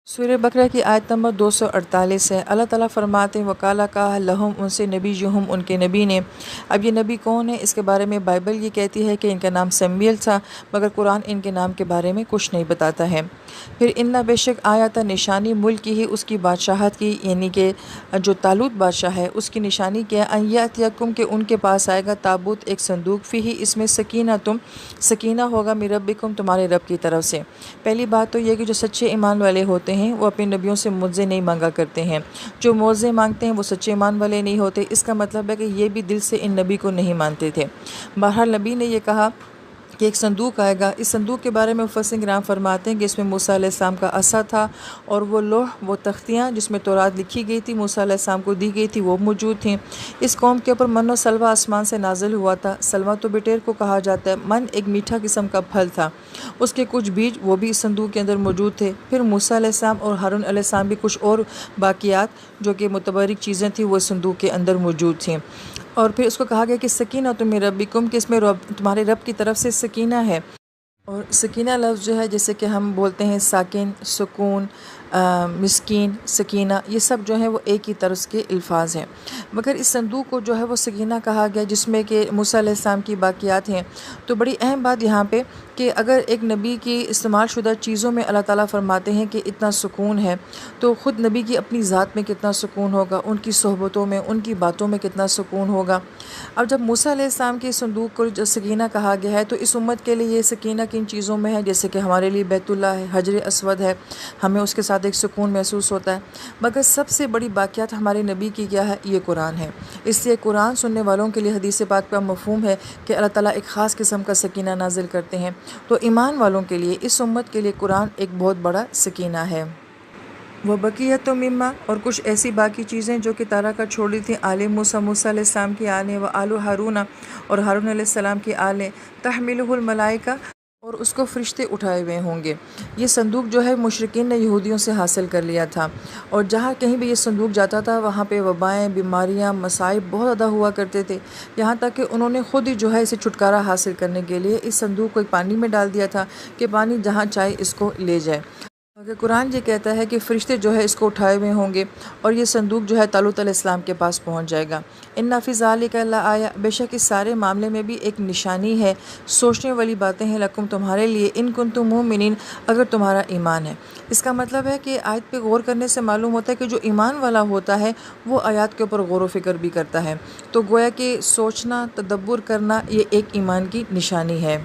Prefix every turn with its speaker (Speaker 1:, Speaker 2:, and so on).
Speaker 1: سورہ بقرہ کی آیت نمبر 248 ہے۔ اللہ تعالیٰ فرماتے ہیں وَقَالَ کہا لَهُم ان سے نبیُّہم ان کے نبی نے۔ اب یہ نبی کون ہے؟ اس کے بارے میں بائبل یہ کہتی ہے کہ ان کا نام سمیل تھا، مگر قرآن ان کے نام کے بارے میں کچھ نہیں بتاتا ہے۔ پھر اِنّا بے شک آیا تھا نشانی ملک کی ہی اس کی بادشاہت کی، یعنی کہ جو طالوت بادشاہ ہے اس کی نشانی کیا ہے ان یأتیکم کہ ان کے پاس آئے گا تابوت ایک صندوق فیہ اس میں سکینہ ہوگا من ربکم تمہارے رب کی طرف سے۔ پہلی بات تو یہ کہ جو سچے ایمان والے ہوتے ہیں وہ اپنے نبیوں سے معجزے نہیں مانگا کرتے ہیں۔ جو معجزے مانگتے ہیں وہ سچے ایمان والے نہیں ہوتے۔ اس کا مطلب ہے کہ یہ بھی دل سے ان نبی کو نہیں مانتے تھے۔ بہرحال نبی نے یہ کہا کہ ایک صندوق آئے گا۔ اس صندوق کے بارے میں مفسرین کرام فرماتے ہیں کہ اس میں موسیٰ علیہ السلام کا عصا تھا، اور وہ لوح وہ تختیاں جس میں تورات لکھی گئی تھی موسیٰ علیہ السلام کو دی گئی تھی وہ موجود تھیں۔ اس قوم کے اوپر من و سلوہ آسمان سے نازل ہوا تھا۔ سلوہ تو بٹیر کو کہا جاتا ہے۔ من ایک میٹھا قسم کا پھل تھا، اس کے کچھ بیج وہ بھی اس صندوق کے اندر موجود تھے۔ پھر موسیٰ علیہ السلام اور ہارون علیہ السلام بھی کچھ اور باقیات جو کہ متبرک چیزیں تھیں وہ اس صندوق کے اندر موجود تھیں۔ اور پھر اس کو کہا گیا کہ سکینہ من ربکم کہ اس میں تمہارے رب کی طرف سے سکینہ ہے۔ اور سکینہ لفظ جو ہے جیسے کہ ہم بولتے ہیں ساکن، سکون، مسکین، سکینہ، یہ سب جو ہیں وہ ایک ہی طرز کے الفاظ ہیں۔ مگر اس صندوق کو جو ہے وہ سکینہ کہا گیا جس میں کہ موسیٰ علیہ السلام کی باقیات ہیں۔ تو بڑی اہم بات یہاں پہ کہ اگر ایک نبی کی استعمال شدہ چیزوں میں اللہ تعالیٰ فرماتے ہیں کہ اتنا سکون ہے، تو خود نبی کی اپنی ذات میں کتنا سکون ہوگا، ان کی صحبتوں میں، ان کی باتوں میں کتنا سکون ہوگا۔ اب جب موسیٰ علیہ السلام کی صندوق کو جو سکینہ کہا گیا ہے تو اس امت کے لیے یہ سکینہ کن چیزوں میں ہے؟ جیسے کہ ہمارے لیے بیت اللہ ہے، حجر اسود ہے، ہمیں اس کے ساتھ ایک سکون محسوس ہوتا ہے۔ مگر سب سے بڑی باقیات ہمارے نبی کی کیا ہے؟ یہ قرآن ہے۔ اس لیے قرآن سننے والوں کے لیے حدیث پاک کا مفہوم ہے کہ اللہ تعالیٰ ایک خاص قسم کا سکینہ نازل کرتے ہیں۔ تو ایمان والوں کے لیے اس امت کے لیے قرآن ایک بہت بڑا سکینہ ہے۔ وَبَقِیَّۃُ مِمَّا اور کچھ ایسی باقی چیزیں جو کہ تارکہ چھوڑی تھیں آل موسیٰ موسیٰ علیہ السلام کی آل نے، وآل ہارون اور ہارون علیہ السلام کی آل نے، تحملہ الملائکہ اور اس کو فرشتے اٹھائے ہوئے ہوں گے۔ یہ صندوق جو ہے مشرکین نے یہودیوں سے حاصل کر لیا تھا، اور جہاں کہیں بھی یہ صندوق جاتا تھا وہاں پہ وبائیں، بیماریاں، مصائب بہت زیادہ ہوا کرتے تھے، یہاں تک کہ انہوں نے خود ہی جو ہے اسے چھٹکارا حاصل کرنے کے لیے اس صندوق کو ایک پانی میں ڈال دیا تھا کہ پانی جہاں چاہے اس کو لے جائے۔ اگر قرآن یہ کہتا ہے کہ فرشتے جو ہے اس کو اٹھائے ہوئے ہوں گے اور یہ صندوق جو ہے طالوت علیہ السلام کے پاس پہنچ جائے گا۔ ان فی ذالک لآیہ بے شک اس سارے معاملے میں بھی ایک نشانی ہے، سوچنے والی باتیں ہیں لکم تمہارے لیے ان کنتم مومنین اگر تمہارا ایمان ہے۔ اس کا مطلب ہے کہ آیت پہ غور کرنے سے معلوم ہوتا ہے کہ جو ایمان والا ہوتا ہے وہ آیات کے اوپر غور و فکر بھی کرتا ہے، تو گویا کہ سوچنا، تدبر کرنا یہ ایک ایمان کی نشانی ہے۔